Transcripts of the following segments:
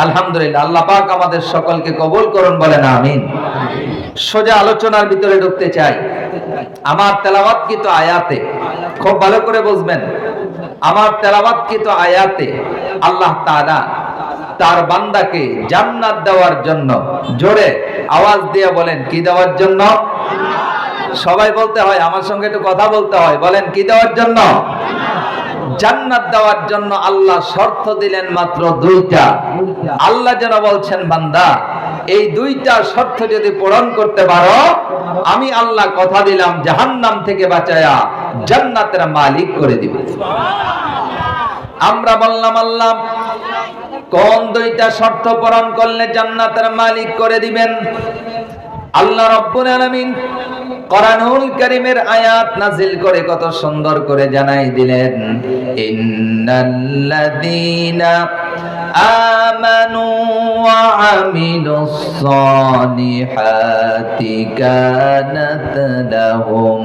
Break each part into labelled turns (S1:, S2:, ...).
S1: আলহামদুলিল্লাহ। আল্লাহ পাক আমাদের সকলকে কবুল করুন, বলেন আমিন। সোজা আলোচনার ভিতরে ঢুকতে চাই। আমার তেলাওয়াতকৃত আয়াতে খুব ভালো করে বুঝবেন, আমার তেলাওয়াতকৃত আয়াতে আল্লাহ তাআলা তার বান্দাকে জান্নাত দেওয়ার জন্য, জোরে আওয়াজ দিয়ে বলেন, কি দেওয়ার জন্য? সবাই বলতে হয়, আমার সঙ্গে একটু কথা বলতে হয়, বলেন কি দেওয়ার জন্য? জান্নাত দেওয়ার জন্য আল্লাহ শর্ত দিলেন মাত্র দুইটা। আল্লাহ যেন বলছেন, বান্দা এই দুইটা শর্ত যদি পূরণ করতে পারো, আমি আল্লাহ কথা দিলাম জাহান্নাম থেকে বাঁচায়া জান্নাতের মালিক করে দিব। আমরা বললাম, আল্লাহ কোন দুইটা শর্ত পূরণ করলে জান্নাতের মালিক করে দিবেন? আল্লাহ রাব্বুল আলামিন কোরআনুল কারীমের আয়াত নাযিল করে কত সুন্দর করে জানাই দিলেন, ইন্নাল্লাযীনা আমানু ওয়া আমিলুস সালিহাতি কানাত লাহুম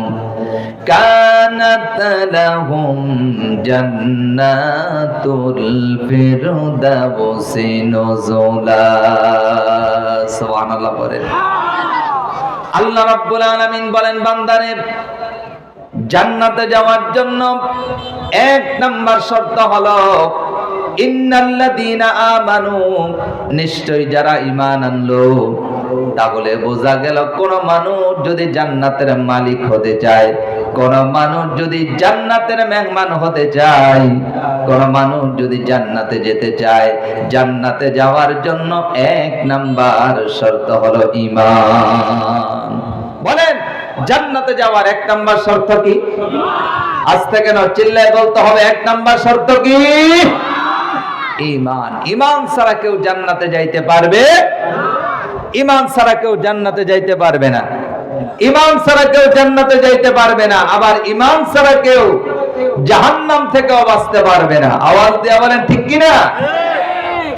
S1: জান্নাতুল ফিরদাউসি নুজুলা। সুবহানাল্লাহ বলেন। আল্লাহ রাব্বুল আলামিন বলেন, বান্দারে জান্নাতে যাওয়ার জন্য এক নাম্বার শর্ত হলো ইন্নাল্লাযীনা আমানু, নিশ্চয় যারা ঈমান আনলো। তাহলে বোঝা গেল, কোন মানুষ যদি জান্নাতের মালিক হতে চায়, কোন মানুষ যদি জান্নাতের মেহমান হতে চায়, কোন মানুষ যদি জান্নাতে যেতে চায়, জান্নাতে যাওয়ার জন্য এক নাম্বার শর্ত হলো ঈমান। বলেন, জান্নাতে যাওয়ার এক নাম্বার শর্ত কি? আজ থেকে না, চিল্লায় বলতে হবে, এক নাম্বার শর্ত কি? ঈমান। ঈমান ছাড়া কেউ জান্নাতে যাইতে পারবে? ঈমান ছাড়া কেউ জান্নাতে যাইতে পারবে না। ঈমান ছাড়া কেউ জান্নাতে যাইতে পারবে না। আবার ঈমান ছাড়া কেউ জাহান্নাম থেকেও বাঁচতে পারবে না। আওয়াজ দিয়ে বলেন, ঠিক কি না?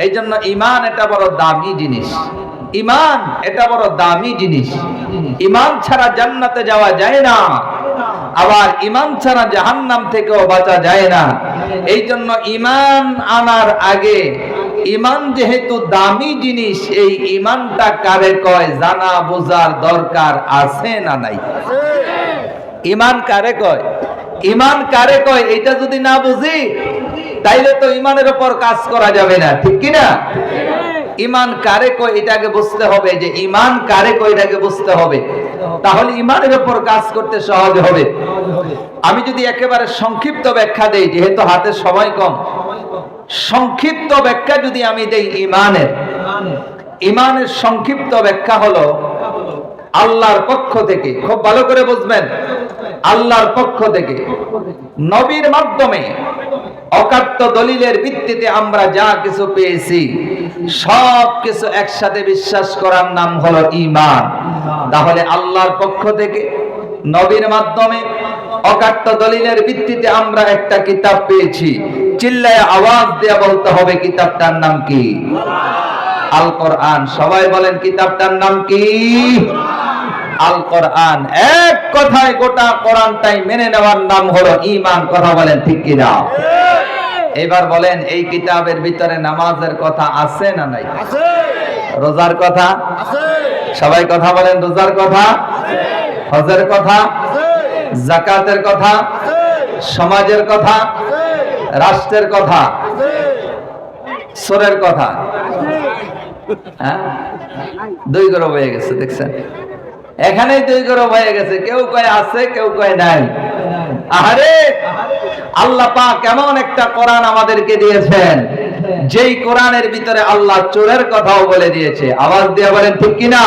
S1: এই জন্য ঈমান এটা বড় দামি জিনিস। ঈমান এটা বড় দামি জিনিস। ঈমান ছাড়া জান্নাতে যাওয়া যায় না, আবার ঈমান ছাড়া জাহান্নাম থেকেও বাঁচা যায় না। এই জন্য ঈমান আনার আগে, ঈমান যেহেতু দামি জিনিস, এই ঈমানটা কারে কয় জানা বোঝার দরকার আছে না নাই? ঈমান কারে কয়? ঈমান কারে কয় এটা যদি না বুঝি, তাইলে তো ঈমানের উপর কাজ করা যাবে না, ঠিক কি না? ঈমান কারে কয় এটাকে বুঝতে হবে, যে ঈমান কারে কয় এটাকে বুঝতে হবে, তাহলে ঈমানের উপর কাজ করতে সহজ হবে। আমি যদি একেবারে সংক্ষিপ্ত ব্যাখ্যা দেই, যেহেতু হাতে সময় কম, সংক্ষিপ্ত ব্যাখ্যা যদি আমি দেই ঈমানের সংক্ষিপ্ত ব্যাখ্যা হলো, আল্লাহর পক্ষ থেকে, খুব ভালো করে বুঝবেন, আল্লাহর পক্ষ থেকে নবীর মাধ্যমে অকাট্য দলিলের ভিত্তিতে আমরা যা কিছু পেয়েছি, সব কিছু একসাথে বিশ্বাস করার নাম হলো ঈমান। তাহলে আল্লাহর পক্ষ থেকে নবীর মাধ্যমে অকাট্য দলিলের ভিত্তিতে আমরা একটা কিতাব পেয়েছি। চিল্লায় আওয়াজ দিয়ে বলতে হবে, কিতাবটার নাম কি? আল কোরআন। সবাই বলেন, কিতাবটার নাম কি? আল কোরআন। এক কথায় গোটা কোরআনটাই মেনে নেওয়ার নাম হলো ঈমান। কথা বলেন, ঠিক কি না? এবার বলেন, এই কিতাবের ভিতরে নামাজের কথা আছে না নাই? আছে। রোজার কথা আছে। সবাই কথা বলেন, রোজার কথা আছে, হজের কথা আছে, যাকাতের কথা আছে, সমাজের কথা আছে, রাষ্ট্রের কথা আছে, সূরের কথা আছে। হ্যাঁ, দুই গ্রুপ হয়ে গেছে, দেখছেন? এখানেই দুই গ্রুপ হয়ে গেছে, কেউ কয় আছে, কেউ কয় নাই। আহারে, আল্লাহ পাক কেমন একটা কোরআন আমাদেরকে দিয়েছেন, যেই কোরআনের ভিতরে আল্লাহ চোরের কথাও বলে দিয়েছে। আওয়াজ দিয়ে বলেন, ঠিক কিনা?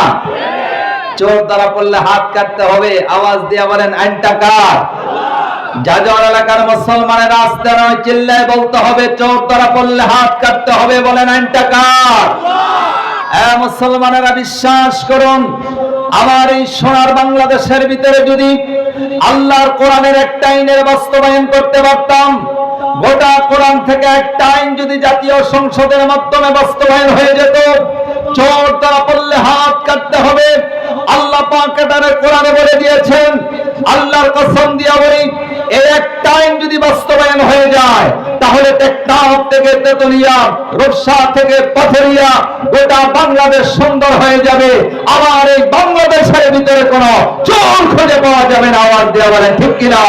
S1: চোর ধরা পড়লে হাত কাটতে হবে। আওয়াজ দিয়ে বলেন, আইনটা কার? যাজর এলাকার মুসলমানের আস্তে নয়, চিল্লায় বলতে হবে, চোর ধরা পড়লে হাত কাটতে হবে। বলেন, আইনটা কার? মুসলমানেরা বিশ্বাস করুন, আমার এই সোনার বাংলাদেশের ভিতরে যদি আল্লাহর কোরআনের একটা আইনের বাস্তবায়ন করতে পারতাম, গোটা কোরআন থেকে একটা আইন যদি জাতীয় সংসদের মাধ্যমে বাস্তবায়ন হয়ে যেত, চোর ধরা পড়লে হাত কাটতে হবে, আল্লাহ পাক এখানে কোরআনে বলে দিয়েছেন, আল্লাহর কসম দিয়ে বলি, এই একটা আইন যদি বাস্তবায়ন হয়ে যায় তাহলে টেকনাফ থেকে তেতুলিয়া, রূপসা থেকে পাথরিয়া, গোটা বাংলাদেশ সুন্দর হয়ে যাবে। আবার এই বাংলাদেশের ভিতরে কোনো চোর খুঁজে পাওয়া যাবে না। আওয়াজ দিয়ে বলেন ঠিক কিনা?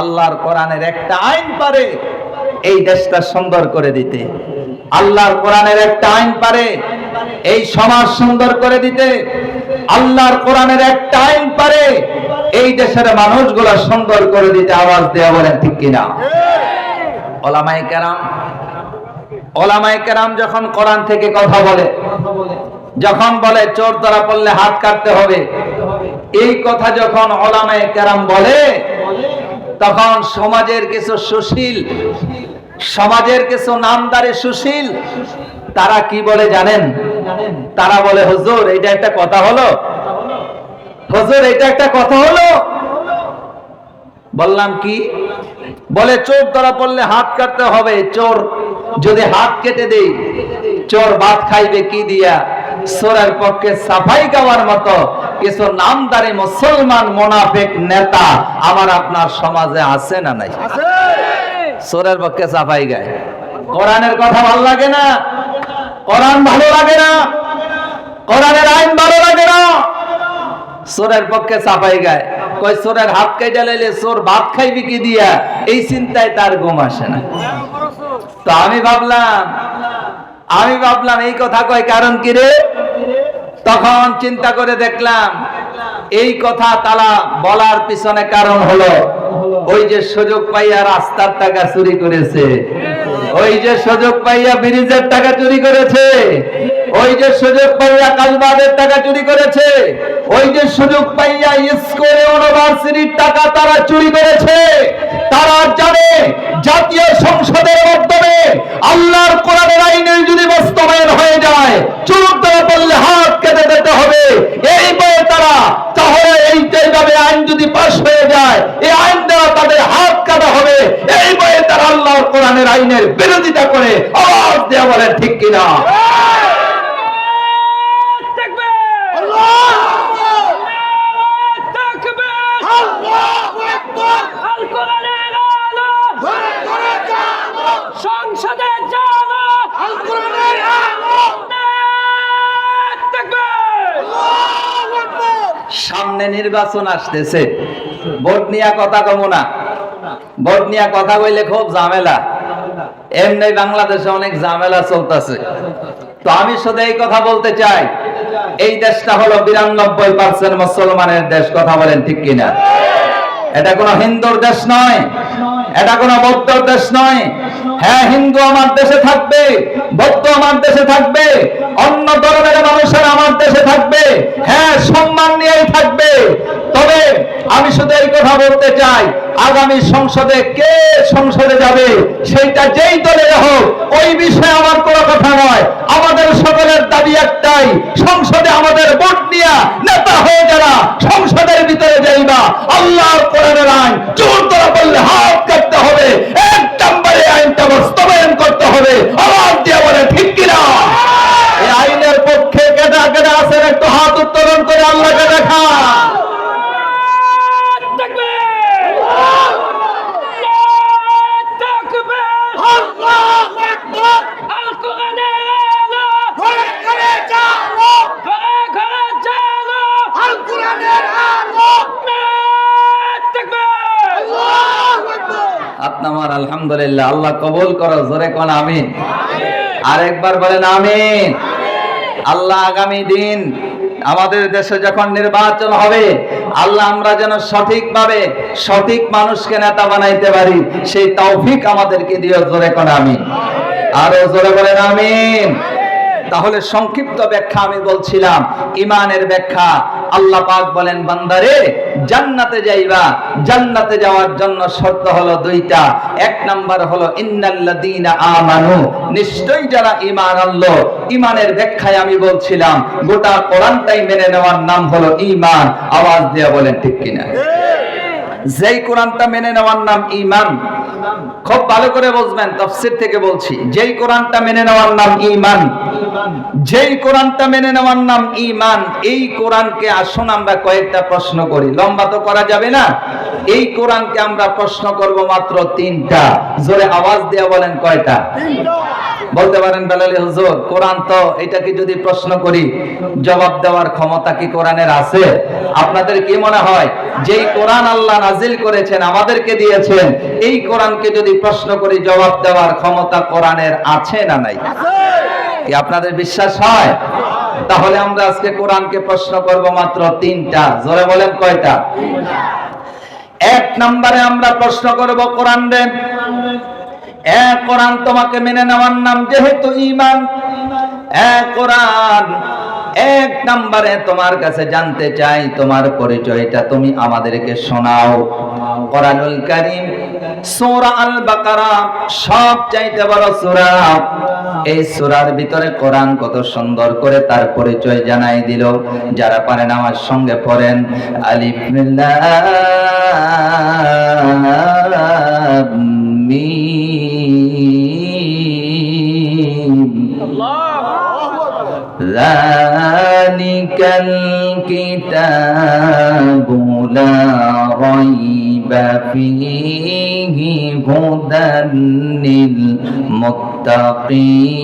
S1: আল্লাহর কোরআনের একটা আইন পারে এই দেশটা সুন্দর করে দিতে। আল্লাহর কোরআনের একটা আইন পারে এই সমাজ সুন্দর করে দিতে। আল্লাহর কোরআনের একটা আইন পারে এই দেশের মানুষগুলো সুন্দর করে দিতে। আওয়াজ দেয়া বলেন ঠিক কিনা? ওলামায়ে কেরাম যখন কোরআন থেকে কথা বলে, যখন বলে চোর ধরা পড়লে হাত কাটতে হবে, এই কথা যখন ওলামায়ে কেরাম বলে, তখন সমাজের কিছু সুশীল, সমাজের কিছু নামদারি সুশীল, তারা কি বলে জানেন? তারা বলে, হুজুর এটা একটা কথা হলো? হুজুর এটা একটা কথা হলো? বললাম কি? বলে চোর ধরা পড়লে হাত কাটতে হবে। চোর যদি হাত কেটে দেই, চোর ভাত খাইবে কি দিয়া? চোরের পক্ষে সাফাই গাওয়ার মতো কিছু নামদারি মুসলমান মুনাফিক নেতা আমার আপনার সমাজে আছে না নাই? চোরের পক্ষে সাফাই গায়। কোরআনের কথা ভালো লাগে না, কোরআন ভালো লাগে না, কোরআনের আইন ভালো লাগে না, চোরের পক্ষে সাফাই গায়। কই চোরের হাত কেটে লাইলে চোর ভাত খাইবে কি দিয়া? এই চিন্তায় তার ঘুম আসে না। তো আমি ভাবলাম এই কথা কয় কারণ কি রে? তখন চিন্তা করে দেখলাম এই কথা তারা বলার পিছনে কারণ হলো ওই যে সুযোগ পাইয়া রাস্তার টাকা চুরি করেছে, ওই যে সুযোগ পাইয়া ব্রিজের টাকা চুরি করেছে, ওই যে সুযোগ পাইয়া কালবাদের টাকা চুরি করেছে, ওই যে সুযোগ পাইয়া স্কুল ইউনিভার্সিটির টাকা তারা চুরি করেছে। তারা জানে জাতীয় সংসদের মাধ্যমে আল্লাহর কোরআনের আইনের যদি বাস্তবায়ন হয়ে যায়, চোর ধরা পড়লে হাত কেটে দিতে হবে। এই বলে তারা, তাহলে এইভাবে আইন যদি পাশ হয়ে যায়, এই আইন দ্বারা তাদের হাত কাটা হবে, এই বলে তারা আল্লাহর কোরআনের আইনের বিরোধিতা করে। আওয়াজ দেয়া বলেন ঠিক কিনা? সামনে নির্বাচন আসতেছে, ভোট নিয়ে কথা কম না। ভোট নিয়ে কথা কইলে খুব ঝামেলা। এমনি বাংলাদেশে অনেক ঝামেলা চলতেছে। তো আমি শুধু এই কথা বলতে চাই, এই দেশটা হলো 92% মুসলমানের দেশ। কথা বলেন ঠিক কিনা? এটা কোনো হিন্দুর দেশ নয়, এটা কোনো বৌদ্ধর দেশ নয়। হ্যাঁ, হিন্দু আমার দেশে থাকবে, বৌদ্ধ আমার দেশে থাকবে, অন্য ধর্মের মানুষের আমার দেশে থাকবে, হ্যাঁ সম্মান নিয়েই থাকবে। তবে আমি শুধু এই কথা বলতে চাই, আগামী সংসদে কে সংসদে যাবে সেইটা যেই দলের হোক, ওই বিষয়ে আমার কোনো কথা নয়। আমাদের সকলের দাবি একটাই, সংসদে আমাদের ভোট নিয়ে নেতা হয়ে যারা সংসদের ভিতরে যাইবা, আল্লাহর কোরআনের আইন চোর ধরা পড়লে হাত কাটতে হবে, এক নম্বরে আইনটা বাস্তবায়ন করতে হবে। আওয়াজ দিয়ে বলে ঠিক কিনা? এই আইনের পক্ষে কেটা কেটা আছেন একটু হাত উত্তোলন করে আল্লাহকে দেখা। আপনার আলহামদুলিল্লাহ, আল্লাহ কবুল করো। জোরে কোন আমিন। আরেকবার বলেন আমিন। আল্লাহ আগামী দিন আমাদের দেশে যখন নির্বাচন হবে, আল্লাহ আমরা যেন সঠিকভাবে সঠিক মানুষকে নেতা বানাইতে পারি, সেই তৌফিক আমাদেরকে দিও। জোরে কোন আমিন। আরো জোরে বলেন আমিন। তাহলে সংক্ষিপ্ত ব্যাখ্যা আমি বলছিলাম, ইমানের ব্যাখ্যা। আল্লাহ পাক বলেন, বান্দারে জান্নাতে যাইবা, জান্নাতে যাওয়ার জন্য শর্ত হলো দুইটা। এক নাম্বার হলো ইন্নাল্লাযীনা আমানু, নিশ্চয়ই যারা ঈমান আনলো। ঈমানের ব্যাখ্যায় আমি বলছিলাম গোটা কোরআনটাই মেনে নেওয়ার নাম হলো ঈমান। আওয়াজ দিয়ে বলেন ঠিক কিনা? যেই কোরআনটা মেনে নেওয়ার নাম ঈমান। খুব ভালো করে বুঝবেন, তাফসীর থেকে বলছি। যেই কোরআনটা মেনে নেওয়ার নাম ঈমান, যেই কোরআনটা মেনে নেওয়ার নাম ঈমান, এই কোরআনকে আসুন আমরা কয়েকটা প্রশ্ন করি। লম্বা তো করা যাবে না। এই কোরআনকে আমরা প্রশ্ন করব মাত্র তিনটা। জোরে আওয়াজ দিয়ে বলেন কয়টা? বলতে পারেন বেলালী হুজুর, কোরআন তো, এটাকে যদি প্রশ্ন করি জবাব দেওয়ার ক্ষমতা কি কোরআনের আছে? আপনাদের কি মনে হয় যেই কোরআন আল্লাহ নাজিল করেছেন, আমাদেরকে দিয়েছেন, এই কোরআনকে যদি প্রশ্ন করি জবাব দেওয়ার ক্ষমতা কোরআনের আছে না নাই? কি আপনাদের বিশ্বাস হয়? তাহলে আমরা আজকে কোরআনকে প্রশ্ন করব মাত্র তিনটা। জোরে বলেন কয়টা? এক নম্বরে আমরা প্রশ্ন করব কোরআন রে, কোরআন তোমাকে মেনে নেওয়ার নাম যেহেতু ঈমান, কোরআন এক নম্বরে তোমার কাছে জানতে চাই, তোমার পরিচয়টা তুমি আমাদেরকে শোনাও। কোরআনুল কারীম সূরা আল বাকারা সবচাইতে বড় সূরা। এই সূরার ভিতরে কোরআন কত সুন্দর করে তার পরিচয় জানাই দিল। যারা পারেন আমার সঙ্গে পড়েন, আলিফ লাম মিম। যালিকাল কিতাবু লা রাইবা ফীহি হুদান লিল মুত্তাকিন।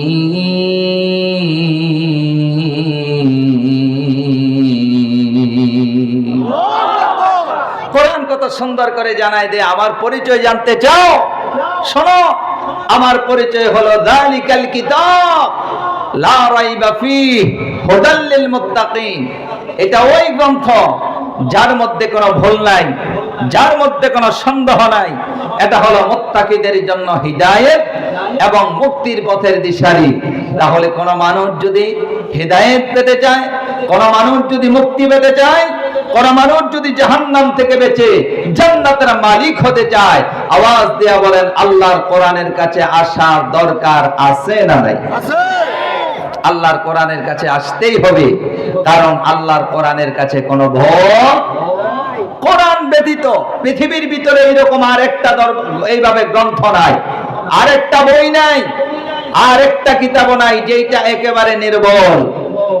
S1: কোরআন কত সুন্দর করে জানায় দে, আমার পরিচয় জানতে চাও? শোনো, আমার পরিচয় হলো যালিকাল কিতাব লা রাইবা ফীহি হুদাল লিল মুত্তাকিন। এটা ওই গ্রন্থ যার মধ্যে কোনো ভুল নাই, যার মধ্যে কোনো সন্দেহ নাই। এটা হলো মুত্তাকিদের জন্য হিদায়াত এবং মুক্তির পথের দিশারি। তাহলে কোন মানুষ যদি হিদায়াত পেতে চায়, কোন মানুষ যদি মুক্তি পেতে চায়, কোন মানুষ যদি জাহান্নাম থেকে বেঁচে জান্নাতের মালিক হতে চায়, আওয়াজ দেয়া বলেন আল্লাহর কোরআনের কাছে আসার দরকার আছে না নাই? আছে। আল্লাহর কোরআনের কাছে আসতেই হবে, কারণ আল্লাহর কোরআনের কাছে কোনো ভয়। কোরআন ব্যতীত পৃথিবীর ভিতরে এরকম আরেকটা এইভাবে গ্রন্থ নাই, আরেকটা বই নাই, আরেকটা কিতাব নাই যেটা একেবারে নির্ভুল।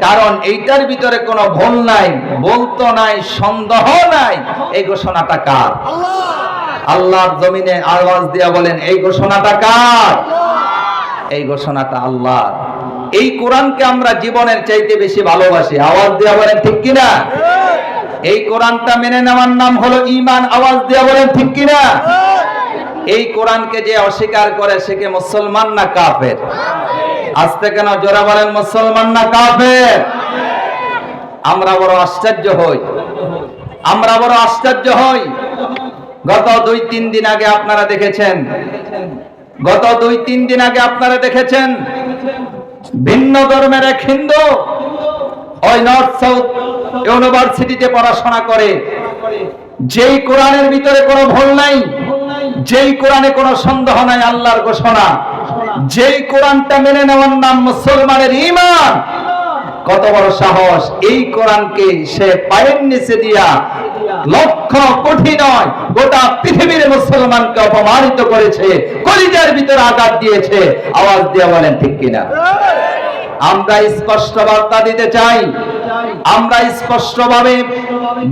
S1: কারণ এইটার ভিতরে কোনো ভুল নাই, বলতো নাই, সন্দেহ নাই। এই ঘোষণাটা কার? আল্লাহর জমিনে আওয়াজ দিয়া বলেন এই ঘোষণাটা কার? এই ঘোষণাটা আল্লাহর। এই কোরআনকে আমরা জীবনের চাইতে বেশি ভালোবাসি। আওয়াজ দিয়া বলেন ঠিক কিনা? এই কোরআনটা মেনে নেওয়ার নাম হলো ঈমান। আওয়াজ দিয়া বলেন ঠিক কিনা? এই কোরআনকে যে অস্বীকার করে সে কি মুসলমান না কাফের? আজকে কেন জোরে বলেন মুসলমান না কাফের? আমরা বড় আশ্চর্য হই, আমরা বড় আশ্চর্য হই। গত 2-3 দিন আগে আপনারা দেখেছেন, গত 2-3 দিন আগে আপনারা দেখেছেন ভিন্ন ধর্মের এক হিন্দু ওই নর্থ সাউথ ইউনিভার্সিটিতে পড়াশোনা করে, যেই কোরআনের ভিতরে কোনো ভুল নাই, যেই কোরআনে কোনো সন্দেহ নাই, আল্লাহর ঘোষণা, যেই কোরআনটা মেনে নেওয়ার নাম মুসলমানের ঈমান। কত বড় সাহস! এই কোরআনকে সে পায়ের নিচে দিয়া লক্ষ কোটি নয় গোটা পৃথিবীর মুসলমানকে অপমানিত করেছে, কলিজার ভিতরে আঘাত দিয়েছে। আওয়াজ দিয়ে বলেন ঠিক কিনা? আমরা স্পষ্ট বার্তা দিতে চাই, আমরা স্পষ্টভাবে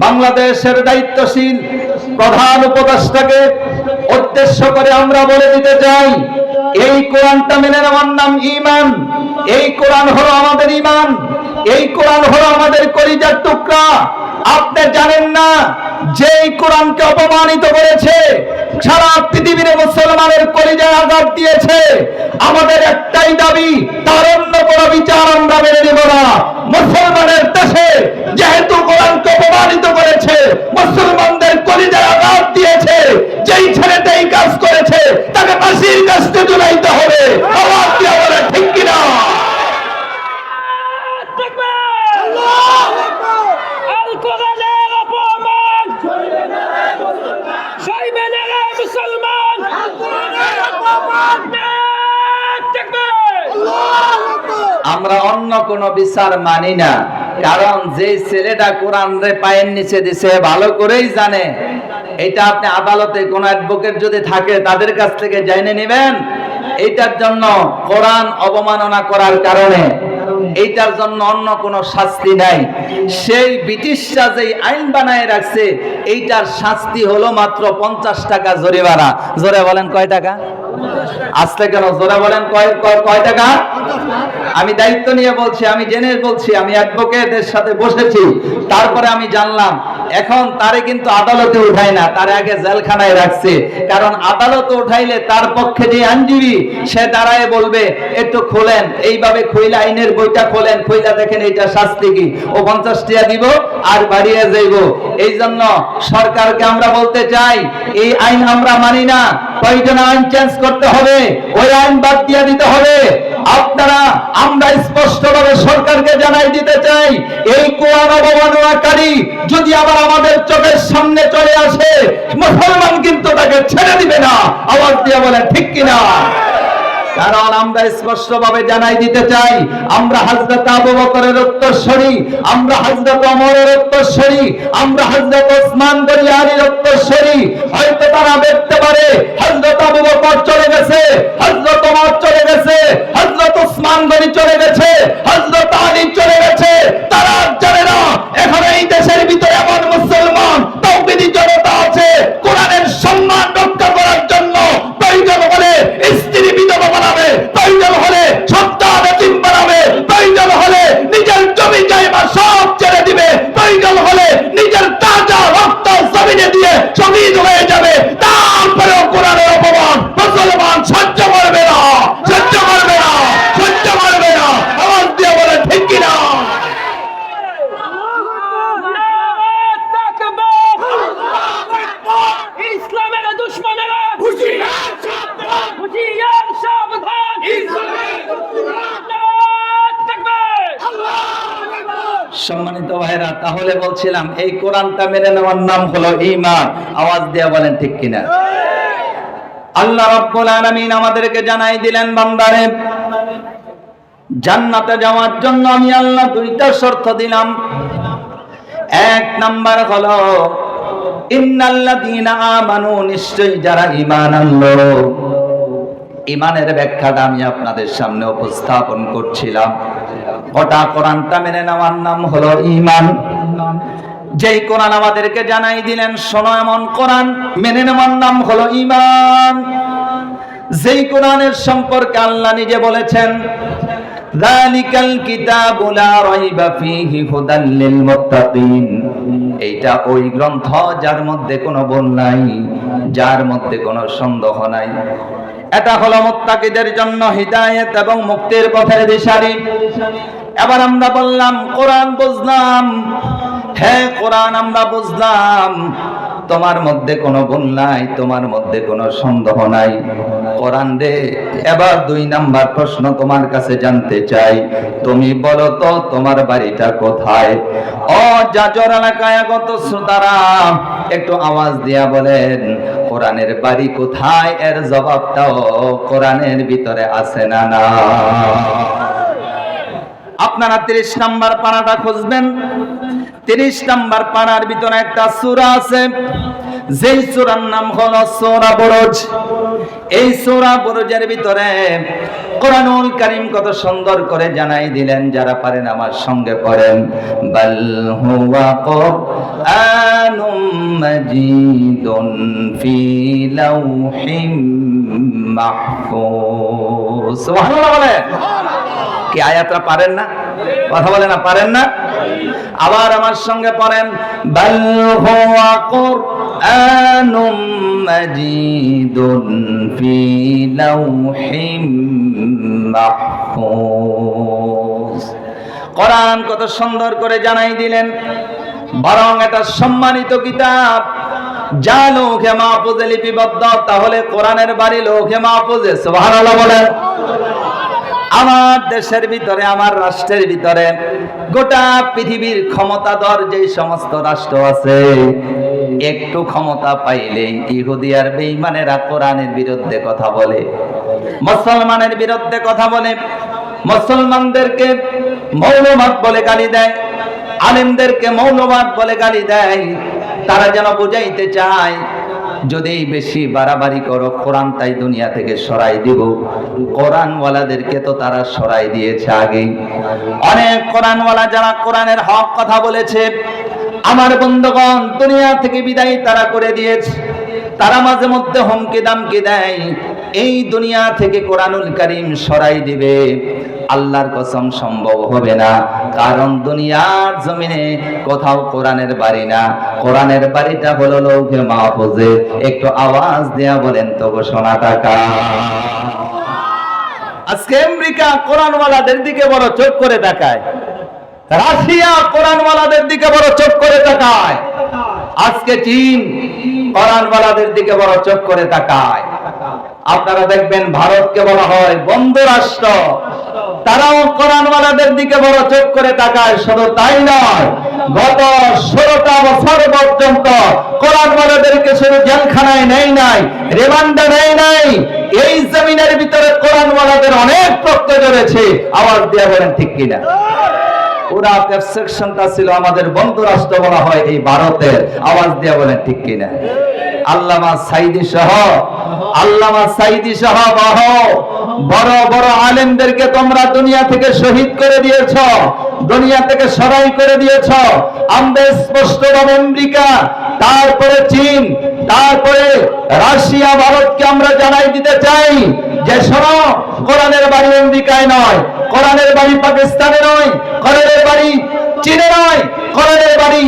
S1: বাংলাদেশের দায়িত্বশীল প্রধান উপদেষ্টাকে উদ্দেশ্য করে আমরা বলে দিতে চাই, এই কোরআনটা মেনে নেওয়ার নাম ঈমান। এই কোরআন হলো আমাদের ঈমান, এই কোরআন হলো আমাদের কলিজার টুকরা। আপনি জানেন না যে এই কোরআনকে অপমানিত করেছে, সারা পৃথিবীর মুসলমানের কলিজায় আঘাত দিয়েছে। আমাদের একটাই দাবি, তার অন্য কোনো বিচার আমরা মেনে নেব না। মুসলমানের দেশে যেহেতু কোরআনকে অপমানিত করেছে, মুসলমানদের কলিজায় আঘাত দিয়েছে, যেই ছেলেটা এই কাজ করেছে তাকে ফাঁসির কাস্তে ঝুলাইতে হবে। আওয়াজ দিয়ে বলে ঠিক কিনা? আমরা অন্য কোন বিচার মানি না, কারণ যে ছেলেটা কোরআন রে পায়ের নিচে দিছে ভালো করেই জানে এটা আপনি আদালতে কোন অ্যাডভোকেট যদি থাকে তাদের কাছ থেকে জেনে নেবেন। এইটার জন্য কোরআন অবমাননা করার কারণে এইটার জন্য অন্য কোনো শাস্তি নাই। সেই ব্রিটিশরা যেই আইন বানায় রাখছে এইটার শাস্তি হলো মাত্র 50 টাকা জরিমানা। জোরে বলেন কয় টাকা? আসলে কেন জোরে বলেন কয় টাকা? আমি দায়িত্ব নিয়ে বলছি, আমি জেনে বলছি, আমি অ্যাডভোকেটের সাথে বসেছি, তারপরে আমি জানলাম এখন তারে কিন্তু আদালতে উঠায় না, তার আগে জেলখানায় রাখছে। কারণ আদালতে উঠাইলে তার পক্ষে যে আইনজীবী সে দাঁড়ায় বলবে একটু খোলেন, এইভাবে খুইলা আইনের বইটা খোলেন, খুইলা দেখেন এইটা শাস্তি কি, ও 50 টাকা দিব আর বাড়িয়ে যাইব। এই জন্য সরকারকে আমরা বলতে চাই এই আইন আমরা মানি না, প্রয়োজনে আইন চেঞ্জ করতে হবে, ওই আইন বাদ দিয়ে দিতে হবে। আপনারা আমরা স্পষ্টভাবে সরকারকে জানাই দিতে চাই এই কোরআন অবমাননাকারী যদি আবার আমাদের চোখের সামনে চলে আসে মুসলমান কিন্তু তাকে ছেড়ে দিবে না। আওয়াজ দিয়ে বলেন ঠিক কিনা? কারণ আমরা স্পষ্টভাবে জানাই দিতে চাই আমরা হযরত আবু বকরের উত্তরসূরি, আমরা হযরত ওমরের উত্তরসূরি, আমরা হযরত ওসমান গনি আলীর উত্তরসূরি। হয়তো তারা দেখতে পারে হযরত আবু বকর চলে গেছে, হযরত ওমর চলে গেছে, হযরত ওসমান গনি চলে গেছে, হযরত আলী চলে গেছে, তারা জানে না এখন এই দেশের ভিতরে এমন মুসলমান তাওহীদি জনতা আছে কোরআনের সম্মান রক্ষা করার জন্য প্রয়োজন হলে স্ত্রী বিধবা বানাবে, প্রয়োজন হলে সন্তান এতিম বানাবে, প্রয়োজন হলে নিজের জমি জায়গা সব ছেড়ে দিবে, প্রয়োজন হলে নিজের তাজা রক্ত জমিনে দিয়ে শহীদ হয়ে যাবে, তারপরেও কোরআনের অপমান মুসলমান সহ্য করবে না, সহ্য করবে না, সহ্য করবে না। আওয়াজ দিয়ে বলে ঠিক কিনা?
S2: ইসলামের দুশমনেরা হুঁশিয়ার সাবধান, হুঁশিয়ার সাবধান, ইসলামের দুশমনেরা তাকবীর, আল্লাহু আকবার।
S1: সম্মানিত ভাইরা, তাহলে বলছিলাম এই কোরআনটা মেনে নেওয়ার নাম হলো ঈমান। আওয়াজ দিয়ে বলেন ঠিক কিনা? আল্লাহ রাব্বুল আলামিন আমাদেরকে জানাই দিলেন বান্দারে জান্নাতে যাওয়ার জন্য আমি আল্লাহ দুইটা শর্ত দিলাম। এক নাম্বার হলো ইন্নাল্লাযীনা আমানু, নিশ্চয়ই যারা ঈমান আনলো। ঈমানের ব্যাখ্যাটা আমি আপনাদের সামনে উপস্থাপন করছিলাম। গোটা কোরআনটা মেনে নেওয়ার নাম হলো ঈমান। যেই কোরআন আমাদেরকে জানাই দিলেন শোনো এমন কোরআন মেনে নেওয়ার নাম হলো ঈমান। যেই কোরআনের সম্পর্কে আল্লাহ নিজে বলেছেন যালিকাল কিতাবু লা রাইবা ফীহি হুদাল লিল মুত্তাকিন, এইটা ওই গ্রন্থ যার মধ্যে কোনো ভুল নাই, যার মধ্যে কোনো সন্দেহ নাই। এটা হলো মুত্তাকিদের জন্য হিদায়াত এবং মুক্তির পথের দিশারি। এবার আমরা বললাম কোরআন বুঝলাম, হ্যাঁ কোরআন আমরা বুঝলাম, তোমার মধ্যে কোনো ভুল নাই, তোমার মধ্যে কোনো সন্দেহ নাই। কোরআন রে, এবার 2 নাম্বার প্রশ্ন তোমার কাছে জানতে চাই, তুমি বলো তো তোমার বাড়িটা কোথায়? ও জাজর এলাকায় আগত শ্রোতারা একটু আওয়াজ দিয়া বলেন কোরআনের বাড়ি কোথায়? এর জবাবটাও কোরআনের ভিতরে আছে না? না। আপনারা 30 নাম্বার পারাটা খুঁজবেন। 30 নাম্বার পারার ভিতরে একটা সূরা আছে, যেই সূরার নাম হলো সূরা বুরুজ। এই সূরা বুরুজের ভিতরে কোরআনুল কারীম কত সুন্দর করে জানাই দিলেন, যারা পারেন আমার সঙ্গে পড়েন, বাল হুয়া কুরআনুম মাজিদুন ফি লাউহিম মাহফুজ। সুবহানাল্লাহ বলে কি আয়াতটা পারেন না? কথা বলে না, পারেন না? আবার আমার সঙ্গে পড়েন, বাল হুয়া কুরআনুম মাজিদুন ফি লাউহিম মাহফুজ। কোরআন কত সুন্দর করে জানাই দিলেন, বরং এটা সম্মানিত কিতাব যা লৌহে মাহফুজে লিপিবদ্ধ। তাহলে কোরআনের বাড়ি লৌহে মাহফুজে। সুবহানাল্লাহ বলেন। আমার দেশের ভিতরে, আমার রাষ্ট্রের ভিতরে, গোটা পৃথিবীর ক্ষমতাধর যে সমস্ত রাষ্ট্র আছে, একটু ক্ষমতা পাইলেই ইহুদি আর বেঈমানেরা কোরআনের বিরুদ্ধে কথা বলে, মুসলমানের বিরুদ্ধে কথা বলে, মুসলমানদেরকে মৌলবাদ বলে গালি দেয়, আলেমদেরকে মৌলবাদ বলে গালি দেয়। তারা যেন বুঝাইতে চায় যদি বেশি বাড়াবাড়ি করো কোরআন তাই দুনিয়া থেকে সরাই দিব। কোরআনওয়ালাদেরকে তো তারা সরাই দিয়েছে আগেই। অনেক কোরআনওয়ালা যারা কোরআনের হক কথা বলেছে আমার বন্ধুগণ দুনিয়া থেকে বিদায় তারা করে দিয়েছে। তারা মাঝে মধ্যে হুমকি দামকি দেয় এই দুনিয়া থেকে কোরআনুল কারীম সরাই দিবে। আল্লাহর কসম সম্ভব হবে না, কারণ দুনিয়ার জমিনে কোথাও কোরআনের বাড়ি না, কোরআনের বাড়িটা হলো লৌহে মাহফুজে। একটু আওয়াজ দেয়া বলেন তো ঘোষণা টাকা। আজকে আমেরিকা কোরআনওয়ালাদের দিকে বড় চোখ করে তাকায়, রাশিয়া কোরআনওয়ালাদের দিকে বড় চোখ করে তাকায়, আজকে চীন কোরআনওয়ালাদের দিকে বড় চোখ করে তাকায়। আপনারা দেখবেন ভারতকে বলা হয় বন্ধু রাষ্ট্র, তারাও কোরআনওয়ালাদের দিকে বড় চোখ করে তাকায়। শুধু তাই নয়, গত 16টা বছর পর্যন্ত কোরআনওয়ালাদেরকে শুধু জেলখানায় নেই নাই, রিমান্ডে নেই নাই, এই জমিনের ভিতরে কোরআনওয়ালাদের অনেক রক্ত ঝরেছে। আওয়াজ দিয়ে বলেন ঠিক কিনা? পুরা পারসেপশনটা ছিল আমাদের বন্ধু রাষ্ট্র বলা হয় এই ভারতের। আওয়াজ দিয়ে বলেন ঠিক কিনা? আল্লামা সাইদি সহ বড় বড় আলেমদেরকে তোমরা দুনিয়া থেকে শহীদ করে দিয়েছ, দুনিয়া থেকে সরাই করে দিয়েছ। আমরা স্পষ্টভাবে আমেরিকা, তারপরে চীন, তারপরে রাশিয়া, ভারতকে আমরা জানাই দিতে চাই যে শোনো, কোরআনের বাড়ি আমেরিকায় নয়, কোরআনের বাড়ি পাকিস্তানে নয়, কোরআনের বাড়ি চীনে নয়, কোরআনের বাড়ি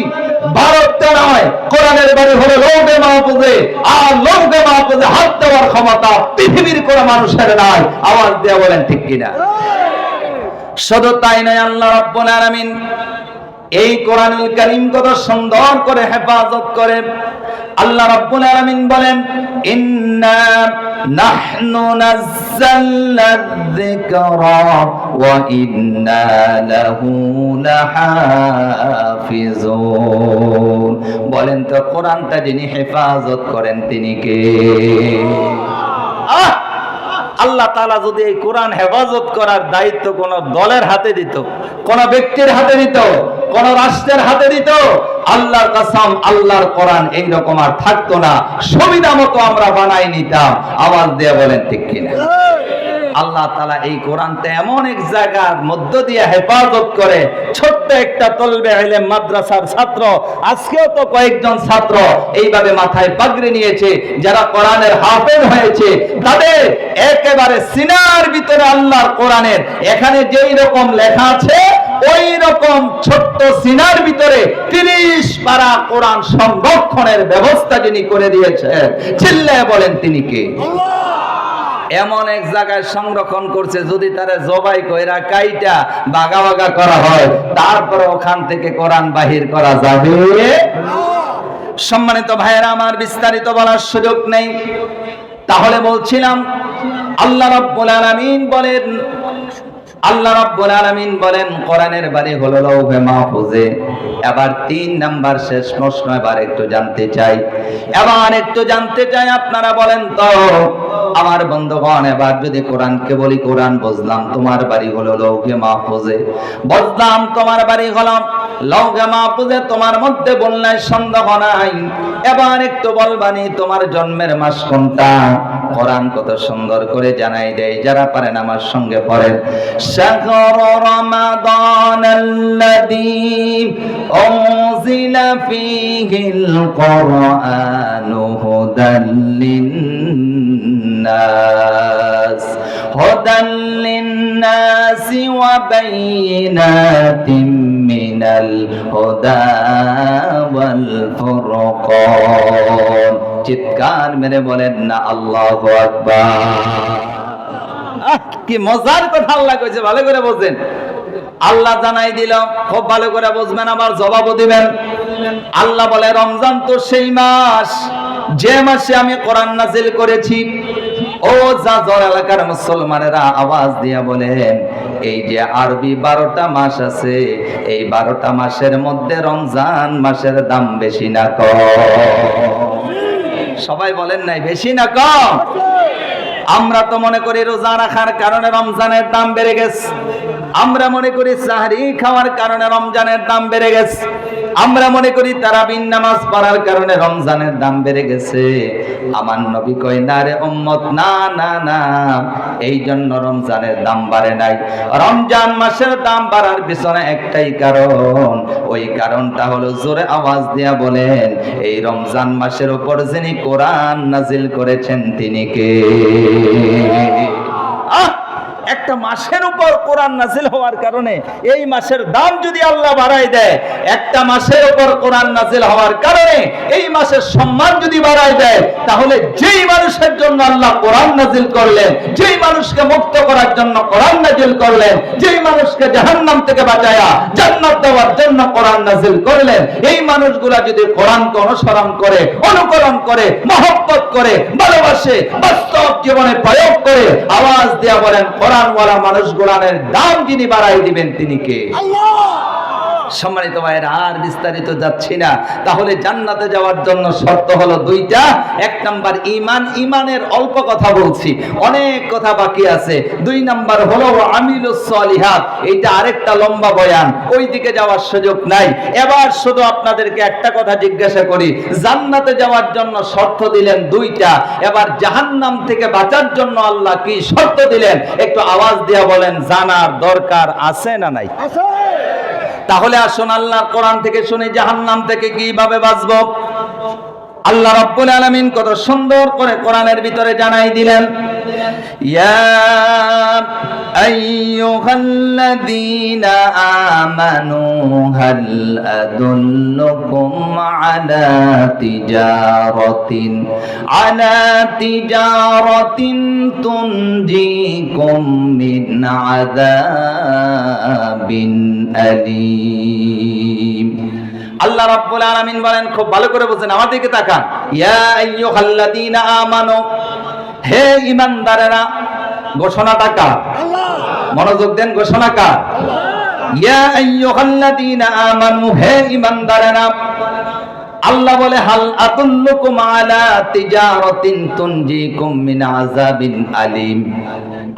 S1: ভারতে নয়, কোরআনের বাড়ি হলো লৌহে মাহফুজে। আর লৌহে মাহফুজে হাত দেওয়ার ক্ষমতা পৃথিবীর কোন মানুষের নাই। আওয়াজ দিয়ে বলেন ঠিক কিনা? শুধু তাই নয়, আল্লাহ রাব্বুল আলামিন এই কোরআনুল কারীম কত সুন্দর করে হেফাজত করে। আল্লাহ রাব্বুল আলামিন বলেন, ইন্না নাহনু নাযালনা যিকরা ওয়া ইন্না লাহু লাহাফিজুন। বলেন তো কোরআনটা যিনি হেফাজত করেন তিনি কে? আল্লাহ তাআলা যদি এই কোরআন হেফাজত করার দায়িত্ব কোন দলের হাতে দিত, কোন ব্যক্তির হাতে দিত, কোন রাষ্ট্রের হাতে দিত, আল্লাহর কসম আল্লাহর কোরআন এই রকম আর থাকতো না, সুবিধা মতো আমরা বানাই নিতাম। আওয়াজ দিয়ে বলেন ঠিক কিনা? আল্লাহ তাআলা এই কোরআনটা এমন এক জায়গার মধ্য দিয়ে হেফাজত করে। ছোট্ট একটা তলবে ইলম মাদ্রাসার ছাত্র, আজকেও তো কয়েকজন ছাত্র এইভাবে মাথায় পাগড়ি নিয়েছে, যারা কোরআনের হাফেজ হয়েছে, তাদের একেবারে সিনার ভিতরে আল্লাহর কোরআনের এখানে যেই রকম লেখা আছে ওই রকম ছোট্ট সিনার ভিতরে 30 পারা কোরআন সংরক্ষণের ব্যবস্থা যিনি করে দিয়েছেন, চিল্লায় বলেন তিনি কে? এমন এক জায়গায় সংরক্ষণ করছে, যদি তারা জবাই কইরা কাইটা বাগা বাগা করা হয়, তারপর ওখান থেকে কোরআন বাহির করা যাবে। সম্মানিত ভাইয়েরা আমার, বিস্তারিত বলার সুযোগ নেই, তাহলে বলছিলাম আল্লাহ রাব্বুল আলামিন বলেন কোরআনের বাড়ি হলো লৌহে মাহফুজে। এবার 3 নাম্বার শেষ প্রশ্ন এবার একটু জানতে চাই, আপনারা বলেন তো আমার বন্ধুগণ, এবার যদি কোরআনকে বলি কোরআন বুঝলাম তোমার বাড়ি হলো লৌহে মাহফুজে, বুঝলাম তোমার বাড়ি হলো লৌহে মাহফুজে, তোমার মধ্যে বললাই সন্দেহ নাই। এবার একটু বলবানি তোমার জন্মের মাস কোনটা? কোরআন কত সুন্দর করে জানাই দেয়, যারা পারেন আমার সঙ্গে পড়েন। শাহরু রমাদানাল্লাযী উনজিলা ফীহিল কুরআনু হুদাল লিন্নাস ওয়া বাইয়িনাতিম মিনাল হুদা ওয়াল ফুরকান। চিৎকার মেরে বলেন না আল্লাহু আকবার। কি মজার কথা আল্লাহ কইছে, ভালো করে বুঝেন। আল্লাহ জানাই দিল, খুব ভালো করে বুঝবেন, আবার জবাবও দিবেন। আল্লাহ বলে রমজান তো সেই মাস যে মাসে আমি কোরআন নাযিল করেছি। ও জাজর এলাকার মুসলমানেরা আওয়াজ দিয়া বলেন, এই যে আরবি 12টা মাস আছে, এই 12টা মাসের মধ্যে রমজান মাসের দাম বেশি না কম? সবাই বলেন নাই বেশি না কম? আমরা তো মনে করি রোজা রাখার কারণে রমজানের দাম বেড়ে গেছে, আমরা মনে করি সাহরি খাওয়ার কারণে রমজানের দাম বেড়ে গেছে, আমরা মনে করি তারাবির নামাজ পড়ার কারণে রমজানের দাম বেড়ে গেছে। আমার নবী কয় না রে উম্মত, না না না, এই জন্য রমজানের দাম বাড়ে নাই। রমজান মাসের দাম বাড়ার পিছনে একটাই কারণ, ওই কারণটা হলো জোরে আওয়াজ দিয়া বলেন, এই রমজান মাসের উপর যিনি কোরআন নাজিল করেছেন তিনি কে? একটা মাসের উপর কোরআন নাজিল হওয়ার কারণে এই মাসের দাম যদি আল্লাহ বাড়ায় দেয়, একটা মাসের উপর কোরআন নাজিল হওয়ার কারণে এই মাসের সম্মান যদি বাড়ায় দেয়, তাহলে যেই মানুষের জন্য আল্লাহ কোরআন নাজিল করলেন, যেই মানুষকে মুক্ত করার জন্য কোরআন নাজিল করলেন, যেই মানুষকে জাহান্নাম থেকে বাঁচায়া জান্নাত দেওয়ার জন্য কোরআন নাজিল করলেন, এই মানুষগুলা যদি কোরআনকে অনুসরণ করে, অনুকরণ করে, মহব্বত করে, ভালোবাসে, বাস্তব জীবনে প্রয়োগ করে, আওয়াজ দিয়া বলেন কোরআনওয়ালা মানুষগুলানের দাম যিনি বাড়াই দিবেন তিনি কে? আল্লাহ। সম্মানিত ভাইয়েরা, আর বিস্তারিত যাচ্ছি না। তাহলে জান্নাতে যাওয়ার জন্য শর্ত হলো দুইটা। এক নাম্বার ঈমান, ঈমানের অল্প কথা বলছি, অনেক কথা বাকি আছে। দুই নাম্বার হলো আমিলুস সলিহাত, এইটা আরেকটা লম্বা বয়ান, ওই দিকে যাওয়ার সুযোগ নাই। এবার শুধু আপনাদেরকে একটা কথা জিজ্ঞাসা করি, জান্নাতে যাওয়ার জন্য শর্ত দিলেন দুইটা, এবার জাহান্নাম থেকে বাঁচার জন্য আল্লাহ কি শর্ত দিলেন একটু আওয়াজ দিয়া বলেন, জানার দরকার আছে না নাই? আছে। তাহলে আসুন আল্লাহর কোরআন থেকে শুনি জাহান্নাম থেকে কিভাবে বাঁচবো। আল্লাহ রাব্বুল আলামিন কত সুন্দর করে কোরআনের ভিতরে জানাই দিলেন, ইয়া আইয়ুহাল্লাযীনা আমানু হাল আদুল্লুকুম আলা তিজারাতিন তুনজিকুম মিন আযাবিন আলীম। আল্লাহ রাব্বুল আলামিন বলেন, খুব ভালো করে বুঝেন, আমার দিকে তাকান, ইয়া আইয়ুহাল্লাযীনা আমানু, হে ঈমানদারেরা। ঘোষণাটা কার? আল্লাহ। মনোযোগ দেন, ঘোষণা কার? আল্লাহ। ইয়া আইয়ুহাল্লাযীনা আমানু, হে ঈমানদারেরা। আল্লাহ বলে, হাল আদুল্লুকুম আলা তিজারাতিন তুনজিকুম মিন আযাবিন আলীম।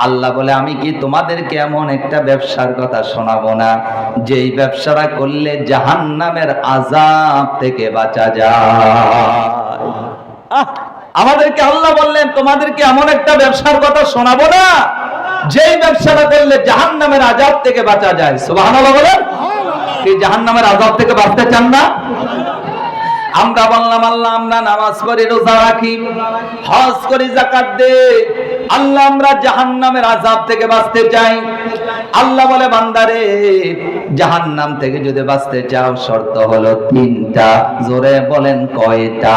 S1: আল্লাহ বলে, আমি কি তোমাদেরকে এমন একটা ব্যবসার কথা শোনাবো না, যেই ব্যবসাটা করলে জাহান্নামের আযাব থেকে বাঁচা যায়? আমাদেরকে আল্লাহ বললেন, তোমাদেরকে এমন একটা ব্যবসার কথা শোনাবো না, যেই ব্যবসাটা করলে জাহান্নামের আযাব থেকে বাঁচা যায়। সুবহানাল্লাহ বলেন। কি জাহান্নামের আযাব থেকে বাঁচতে চান না? আমরা বললাম আল্লাহ আমরা নামাজ পড়ি, রোজা রাখি, হজ করি, যাকাত দেই, আল্লাহ আমরা জাহান্নামের আযাব থেকে বাঁচতে চাই। আল্লাহ বলে, বান্দারে জাহান্নাম থেকে যদি বাঁচতে চাও শর্ত হলো তিনটা। জোরে বলেন, কয়টা?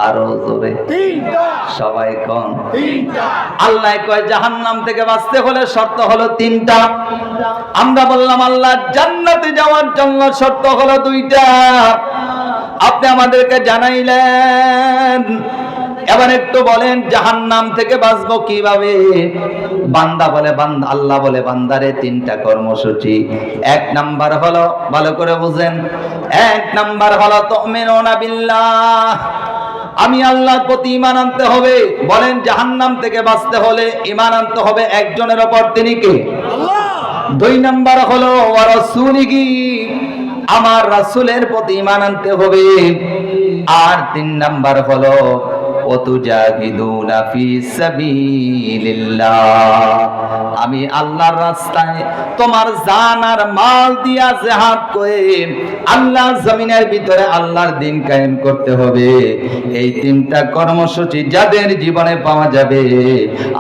S1: আরো জোরে, সবাই কোন? আল্লাহ কয় জাহান্নাম থেকে বাঁচতে হলে শর্ত হলো তিনটা। আমরা বললাম আল্লাহ জান্নাতে যাওয়ার জন্য শর্ত হলো দুইটা, আপনি আমাদেরকে জানাইলেন। এবার একটু বলেন জাহান্নাম থেকে বাঁচবো কিভাবে? বান্দা বলে, আল্লাহ বলে, বান্দারে তিনটা কর্মসূচি। এক নাম্বার হলো, ভালো করে বুঝেন, এক নাম্বার হলো তুমিনুনা বিল্লাহ, আমি আল্লাহর প্রতি ঈমান আনতে হবে। বলেন জাহান্নাম থেকে বাঁচতে হলে ঈমান আনতে হবে একজনের উপর, তিনি কে? আল্লাহ। দুই নাম্বার হলো ওয়া রাসূলিহি, আমার রাসূলের প্রতি ঈমান আনতে হবে। আর তিন নাম্বার হলো ওয়াতুজাহিদুনা ফি সাবিলিল্লাহ, আমি আল্লাহর রাস্তায় তোমার জান আর মাল দিয়া জিহাদ করে আল্লাহর জমিনের ভিতরে আল্লাহর দ্বীন কায়েম করতে হবে। এই তিনটা কর্মসূচি যাদের জীবনে পাওয়া যাবে,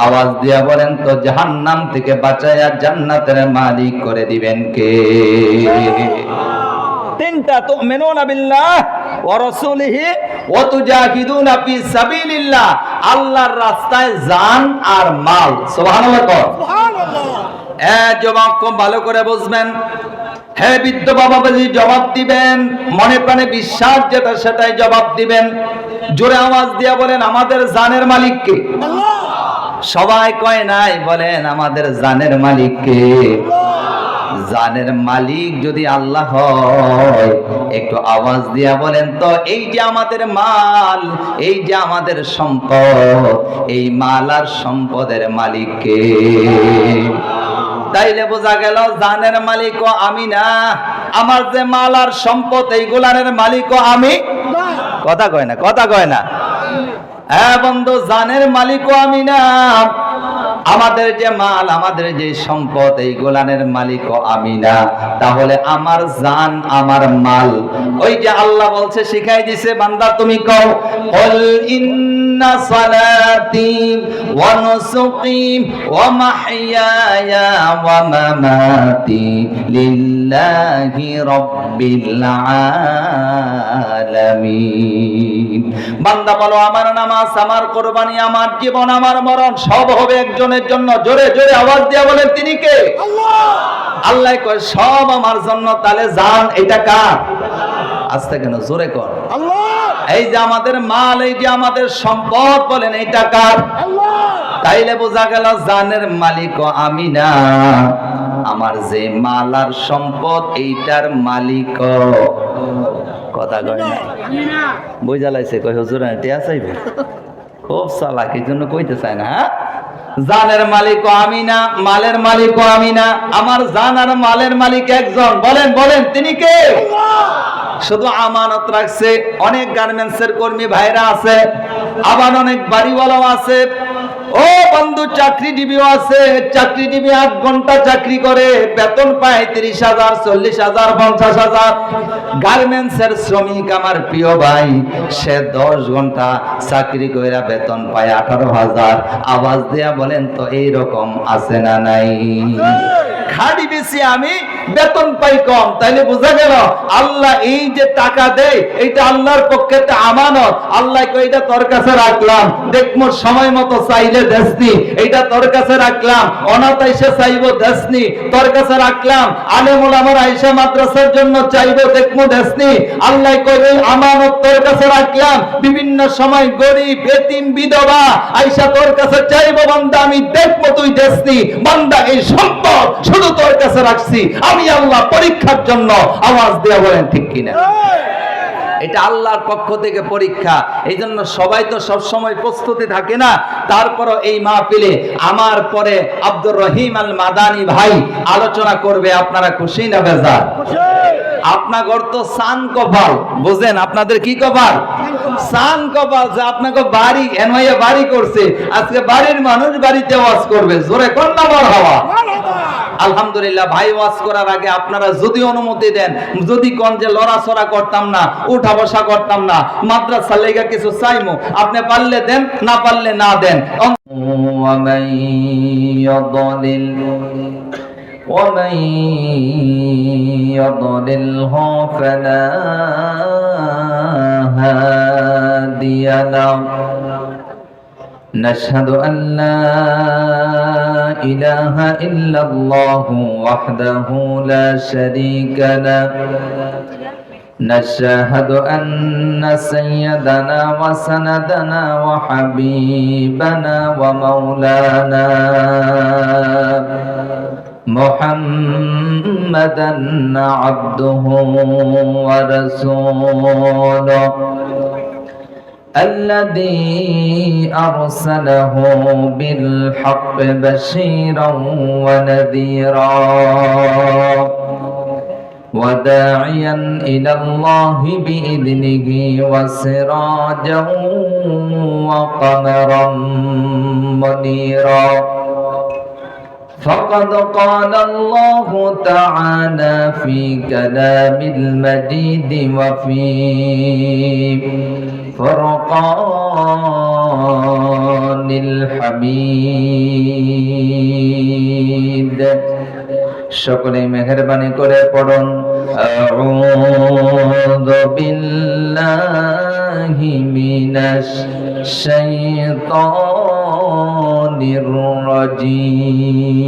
S1: আওয়াজ দিয়া বলেন তো জাহান্নাম থেকে বাঁচায়া জান্নাতের মালিক করে দিবেন কে? তিনটা, তুমিনুনা বিল্লাহ ওয়া রাসূলিহি ওয়া তুজাহিদুনা ফি সাবিলিল্লাহ, আল্লাহর রাস্তায় জান আর মাল। সুবহানাল্লাহ, সুবহানাল্লাহ। যুবক খুব ভালো করে বুঝবেন, হে বৃদ্ধ বাবাজি জবাব দিবেন, মনে প্রাণে বিশ্বাস যেটা সেটাই জবাব দিবেন। জোরে আওয়াজ দিয়া বলেন, আমাদের জানের মালিক কে? আল্লাহ। সবাই কয় নাই, বলেন আমাদের জানের মালিক কে? আল্লাহ। জানের মালিক যদি আল্লাহ হয়, একটু আওয়াজ দিয়া বলেন তো, এই যে আমাদের মাল, এই যে আমাদের সম্পদ, এই মাল আর সম্পদের মালিক কে? তাইলে বোঝা গেল জানের মালিকও আমি না, আমার যে মাল আর সম্পদ এইগুলার মালিকও আমি। কথা কয় না, কথা কয় না। হ্যাঁ বন্ধু, জানের মালিকও আমি না, আমাদের যে মাল, আমাদের যে সম্পদ, এই গোলানের মালিকও আমি না। তাহলে আমার জান, আমার মাল, ওই যে আল্লাহ বলছে, শিখাই দিছে, বান্দা তুমি কও, কুল ইন্না সালাতি ওয়া নুসুকি ওয়া মাহইয়ায়া ওয়া মামাতি লিল্লাহি রাব্বিল আলামিন। বান্দা বলো, আমার নামাজ, আমার কুরবানি, আমার জীবন, আমার মরণ সব হবে একজনের জন্য। জোরে জোরে আওয়াজ দিয়ে বলেন, তিনি কে? আল্লাহ। আল্লাহ কয় সব আমার জন্য। তাহলে জান এটা কার? আস্তে কেন, জোরে কর। আল্লাহ। এই যে আমাদের মাল, এই যে আমাদের সম্পদ, বলেন এটা কার? আল্লাহ। তাইলে বোঝা গেল জানের মালিকও আমি না, আমার যে মাল আর সম্পদ এইটার মালিকও। কথা কয় না, বুঝা লাইছে? কয় হুজুর টিয়া চাইবে, খুব চালাক, এই জন্য কইতে চায় না। জানের মালিকও আমি না, মালের মালিকও আমি না, আমার জান আর মালের মালিক একজন। বলেন বলেন, তিনি কে? শুধু আমানত রাখছে। অনেক গার্মেন্টসের কর্মী ভাইরা আছে, আবার অনেক বাড়িওয়ালাও আছে, ও বন্ধু চাকরিজীবীও আছে। চাকরিজীবী 8 ঘন্টা চাকরি করে, বেতন পায় 30,000, 40,000, 50,000। গার্মেন্টসের শ্রমিক আমার প্রিয় ভাই, সে 10 ঘন্টা চাকরি কইরা বেতন পায় 18,000। আওয়াজ দেয়া বলেন তো, এইরকম আছে না নাই? খাড়ি বেশি, আমি বেতন পাই কম। তাইলে বোঝা গেল আল্লাহ এই যে টাকা দেয়, এইটা আল্লাহর পক্ষে আমানত। আল্লাহ কই, এটা তোর কাছে রাখলাম, দেখমো সময় মতো চাইলে দেসনি। এইটা তোর কাছে রাখলাম, অনাথ আইসা চাইবো দেসনি, তোর কাছে রাখলাম। আলেম ওলামার আইসা মাদ্রাসার জন্য চাইবো, দেখমো দেসনি। আল্লাহ কই, আমানত তোর কাছে রাখলাম, বিভিন্ন সময় গরিব, এতিম, বিধবা আইসা তোর কাছে চাইবো, বান্দা আমি দেখবো, তুই দেসনি। বান্দা এই সম্পদ শুধু তোর কাছে রাখছি আমি আল্লাহ, পরীক্ষার জন্য। আওয়াজ দেয়া বলেন ঠিক কিনা? এটা আল্লাহর পক্ষ থেকে পরীক্ষা। এই জন্য সবাই তো সব সময় প্রস্তুতি থাকে না। তারপরও এই মাহফিলে আমার পরে আব্দুর রহিম আল মাদানী ভাই আলোচনা করবে। আপনারা খুশি না বেজার? আপনাদের তো সান কপাল, বুঝেন? আপনাদের কি কপাল? সান কপাল, যে আপনাকে বাড়ি এনওয়াইয়া বাড়ি করছে, আজকে বাড়ির মানুষ বাড়িতে ওয়াজ করবে। জোরে কোন নাম্বার হওয়া? আলহামদুলিল্লাহ। ভাই ওয়াজ করার আগে আপনারা যদি অনুমতি দেন, যদি কোন যে লড়াচড়া করতাম না, উঠা বসা করতাম না, মাদ্রাসা লেগা কিছু চাইমু, আপনি পারলে দেন, না পারলে না দেন। ومن يضلله فلا هادي له نشهد أن لا إله إلا الله وحده لا شريك له نشهد أن سيدنا وسندنا وحبيبنا ومولانا محمدا عبده ورسوله الذي أرسله بالحق بشيرا ونذيرا وداعيا إلى الله بإذنه وسراجا وقمرا منيرا فقد قال الله تعالى في كلام المجيد وفي فرقان الحميد সকলে মেহেরবানি করে পড়ুন আউযু বিল্লাহি মিনাশ শাইতানির রাজীম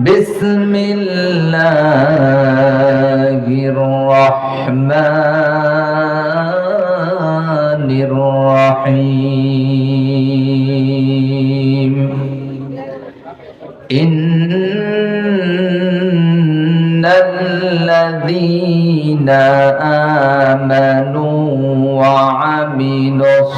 S1: বিসমিল্লাহির রহমানির রহিম ইন্নাল্লাযীনা আমানু ওয়া আমিলুস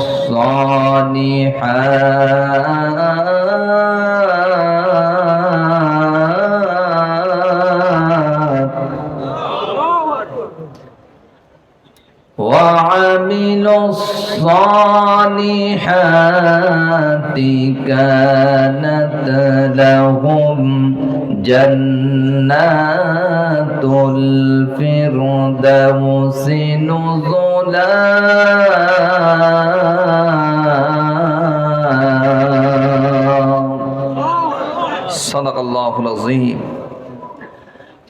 S1: الصالحات كانت لهم جنات الفردوس نزلا صدق الله العظيم.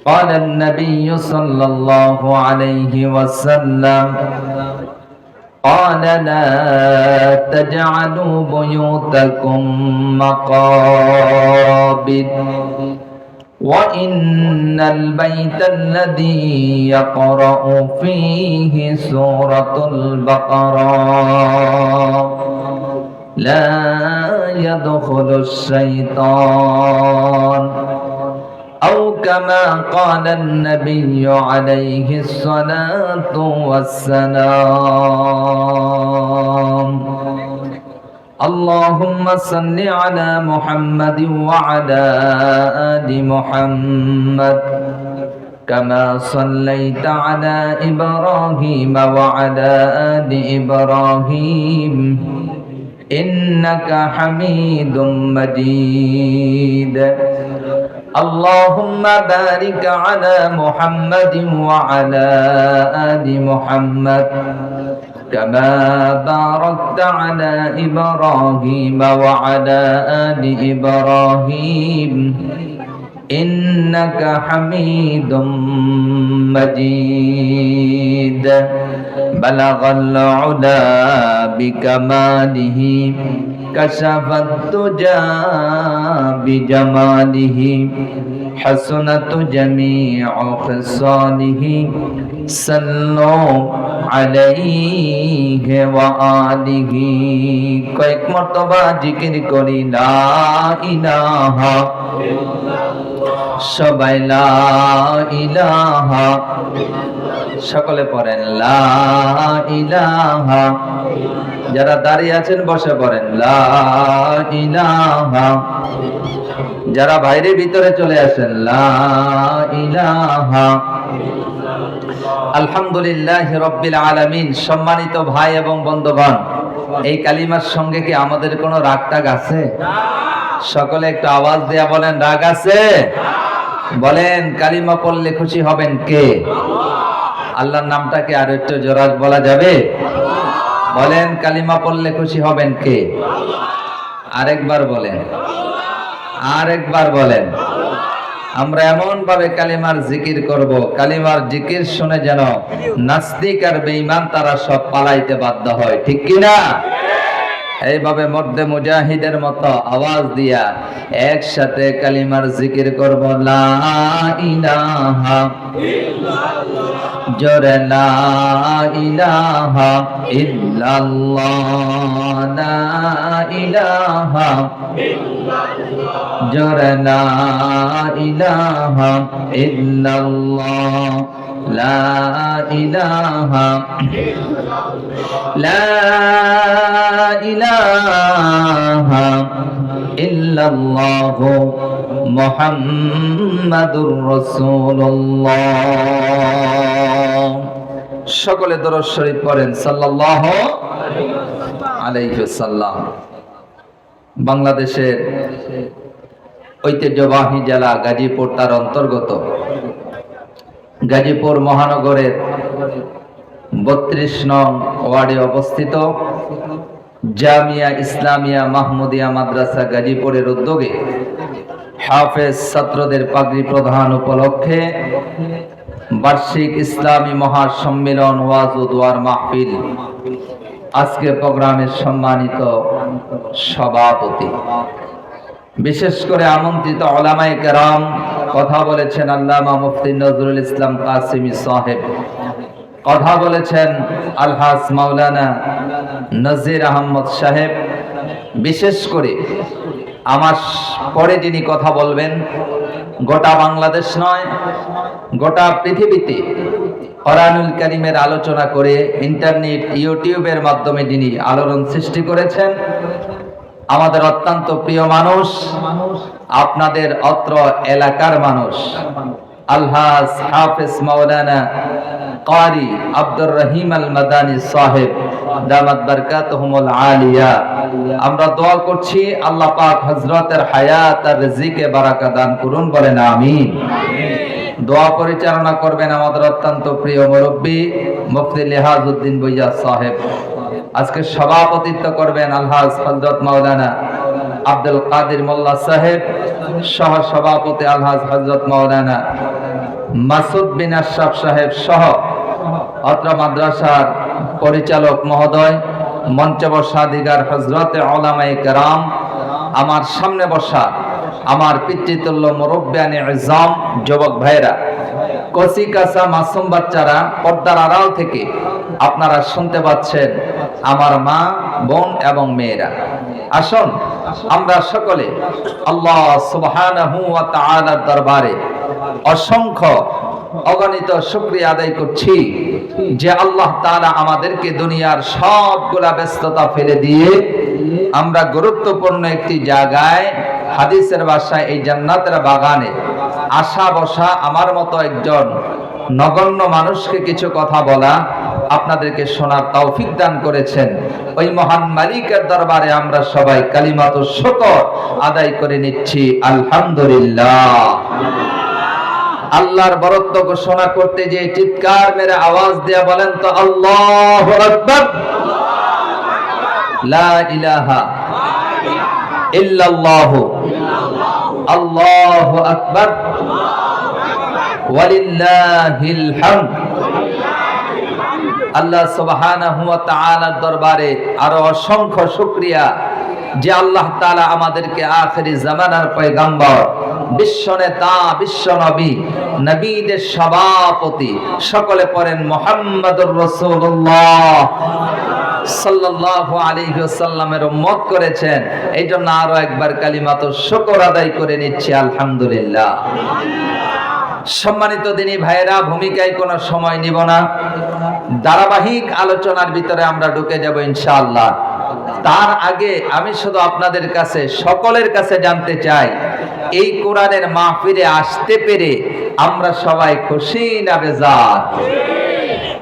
S1: قال النبي صلى الله عليه وسلم قال لا تجعلوا بيوتكم مقابر وإن البيت الذي يقرأ فيه سورة البقرة لا يدخل الشيطان أو كما قال النبي عليه الصلاة والسلام. اللهم صل على محمد وعلى آل محمد كما صليت على إبراهيم وعلى آل إبراهيم إنك حميد مجيد. اللهم بارك على محمد وعلى آل محمد كما باركت على إبراهيم وعلى آل إبراهيم إنك حميد مجيد. بلغ العلا بكماله كشف الدجى بجماله حسنت جميع خصاله صلوا عليه وآله. কয়েক মর্তবা জিকির করি লা ইলাহা সবাই লা ইলাহা সকলে পড়েন লা ইলাহা। যারা দাঁড়িয়ে আছেন বসে পড়েন লা ইলাহা। যারা বাইরে ভিতরে চলে আসেন লা ইলাহা। আলহামদুলিল্লাহ রাব্বিল আলামিন। সম্মানিত ভাই এবং বন্ধুগণ, এই কালিমার সঙ্গে কি আমাদের কোনো রাগ টাগ আছে? সকলে একটু আওয়াজ দেয়া বলেন রাগ আছে? বলেন কালিমা পড়লে খুশি হবেন কে? আল্লাহর নামটাকে আর একটু জোরে বলা যাবে? বলেন কালিমা পড়লে খুশি হবেন কে? আরেকবার বলেন, আরেকবার বলেন। আমরা এমন ভাবে কালিমার জিকির করব, কালিমার জিকির শুনে যেন নাস্তিক আর বেঈমান তারা সব পালাইতে বাধ্য হয়, ঠিক কি না? এইভাবে মর্দে মুজাহিদের মতো আওয়াজ দিয়া একসাথে কালিমার জিকির করব লা ইলাহা ইল্লাল্লাহ। জোরে লা ইলাহা ইল্লাল্লাহ। লা ইলাহা ইল্লাল্লাহ। জোরে লা ইলাহা ইল্লাল্লাহ। লা ইলাহা লা ইলাহা ইল্লাল্লাহ মুহাম্মাদুর রাসূলুল্লাহ। সকলে দরুদ শরীফ পড়েন সাল্লাল্লাহু আলাইহি ওয়াসাল্লাম। বাংলাদেশের ঐতিহ্যবাহী জেলা গাজীপুর তার অন্তর্গত গাজীপুর মহানগরের 32 নং ওয়ার্ডে অবস্থিত জামিয়া ইসলামিয়া মাহমুদিয়া মাদ্রাসা গাজীপুরের উদ্যোগে হাফেজ ছাত্রদের পাগড়ি প্রদান উপলক্ষে বার্ষিক ইসলামী মহাসম্মেলন ওয়াজ ও দোয়ার মাহফিল। আজকে প্রোগ্রামের সম্মানিত সভাপতি, বিশেষ করে আমন্ত্রিত উলামায়ে কেরাম, কথা বলেছেন আল্লামা মুফতি নজরুল ইসলাম কাসিমি সাহেব, কথা বলেছেন আলহাজ মাওলানা নজির আহমদ সাহেব। বিশেষ করে আমার পরে যিনি কথা বলবেন, গোটা বাংলাদেশ নয়, গোটা পৃথিবীতে কোরআনুল কারীমের আলোচনা করে ইন্টারনেট, ইউটিউবের মাধ্যমে যিনি আলোড়ন সৃষ্টি করেছেন, আমাদের অত্যন্ত প্রিয় মানুষ, আপনাদের অত্র এলাকার মানুষ, আলহাজ হাফেজ মাওলানা কারি আব্দুর রহিম আল মাদানী সাহেব দামাত বারকাতুহুমুল আলিয়া। আমরা দোয়া করছি আল্লাহ পাক হযরতের হায়াত আর রিজিকে বারাকা দান করুন, বলেন আমিন। দোয়া পরিচালনা করবেন আমাদের অত্যন্ত প্রিয় মুরব্বী মুফতি লিহাজউদ্দিন ভুইয়া সাহেব। আজকে সভাপতিত্ব করবেন আলহাজ হযরত মাওলানা আব্দুল কাদের মোল্লা সাহেব, সহ সভাপতি আলহাজ হযরত মাওলানা মাসুদ বিন আশরাফ সাহেব সহ অত্র মাদ্রাসার পরিচালক মহোদয়, মঞ্চে বসা দিগার হযরতে উলামায়ে কেরাম, আমার সামনে বসা আমার পিতৃতুল্য মুরব্বিয়ানে ইজাম যুবক ভাইরা, কচি কাঁচা মাসুম বাচ্চারা, পর্দার আড়াল থেকে আপনারা শুনতে পাচ্ছেন আমার মা, বোন এবং মেয়েরা। আসুন আমরা সকলে আল্লাহ সুবহানাহু ওয়া তাআলার দরবারে অসংখ্য অগণিত শুকরিয়া আদায় করছি যে আল্লাহ তাআলা আমাদেরকে দুনিয়ার সবগুলা ব্যস্ততা ফেলে দিয়ে আমরা গুরুত্বপূর্ণ একটি জায়গায়, হাদিসের ভাষায় এই জান্নাতের বাগানে আসা বসা আমার মতো একজন নগণ্য মানুষকে কিছু কথা বলা, আপনাদেরকে শোনার তৌফিক দান করেছেন। ওই মহান মালিকের দরবারে আমরা সবাই কালিমাতুশ শুকর আদায় করে নিচ্ছি, আলহামদুলিল্লাহ। আল্লাহর বরত্ব ঘোষণা করতে যে চিৎকার মেরে আওয়াজ দিয়ে বলেন তো আল্লাহু আকবার, লা ইলাহা ইল্লাল্লাহু আল্লাহু আকবার ওয়ালিল্লাহিল হামদ। আল্লাহ সুবহানাহু ওয়া তাআলার দরবারে আরো অসংখ্য শুকরিয়া যে আল্লাহ তাআলা আমাদেরকে আখিরি জামানার পয়গম্বর, বিশ্ব নেতা, বিশ্ব নবী, নবীদের সভাপতি, সকলে পড়েন মুহাম্মাদুর রাসূলুল্লাহ সাল্লাল্লাহু আলাইহি ওয়াসাল্লামের উম্মত করেছেন। এই জন্য আরো একবার কালিমাতুশ শুকর আদায় করে নিচ্ছি, আলহামদুলিল্লাহ। সম্মানিত দিনী ভাইয়েরা, ভূমিকায় কোনো সময় নিব না, ধারাবাহিক আলোচনার ভিতরে আমরা ঢুকে যাব ইনশাআল্লাহ। তার আগে আমি শুধু আপনাদের কাছে, সকলের কাছে জানতে চাই, এই কোরআনের মাহফিলে আসতে পেরে আমরা সবাই খুশি না বেজার?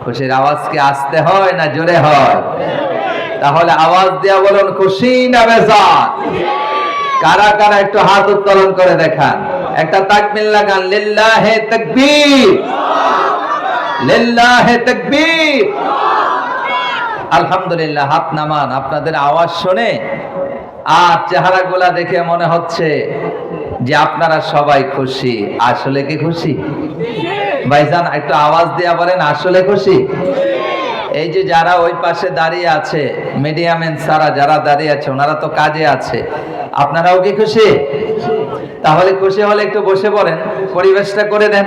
S1: খুশির আওয়াজ কি আসতে হয় না জোরে হয়? তাহলে আওয়াজ দেয়া বলুন, খুশি না বেজার? কারা কারা একটু হাত উত্তোলন করে দেখান, একটা তাকবীর লাগান, লিল্লাহে তাকবীর, লিল্লাহে তাকবীর। আলহামদুলিল্লাহ। হাত নামান। আপনাদের আওয়াজ শুনে আর চেহারাগুলা দেখে মনে হচ্ছে যে আপনারা সবাই খুশি। আসলে কি খুশি? ভাইজান একটু আওয়াজ দিয়া বলেন, আসলে খুশি? এই যে যারা ওই পাশে দাঁড়িয়ে আছে, মিডিয়াম্যান সারা যারা দাঁড়িয়ে আছে, ওনারা তো কাজে আছে, আপনারাও কি খুশি? তাহলে খুশি হলে একটু বসে পড়েন, পরিবেশটা করে দেন।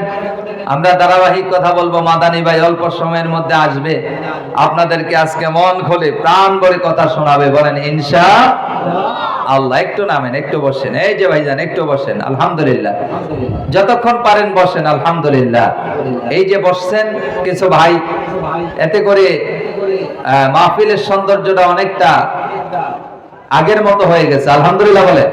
S1: আমরা ধারাবাহিক কথা বলবো, মাদানী ভাই অল্প সময়ের মধ্যে আসবে, আপনাদেরকে আজকে মন খুলে প্রাণ ভরে কথা শোনাবে, বলেন ইনশাআল্লাহ। একটু নামেন, একটু বসেন। এই যে ভাইজান একটু বসেন, আলহামদুলিল্লাহ। যতক্ষণ পারেন বসেন, আলহামদুলিল্লাহ। এই যে বসছেন কিছু ভাই, এতে করে মাহফিলের সৌন্দর্যটা অনেকটা আগের মতো হয়ে গেছে, আলহামদুলিল্লাহ বলে।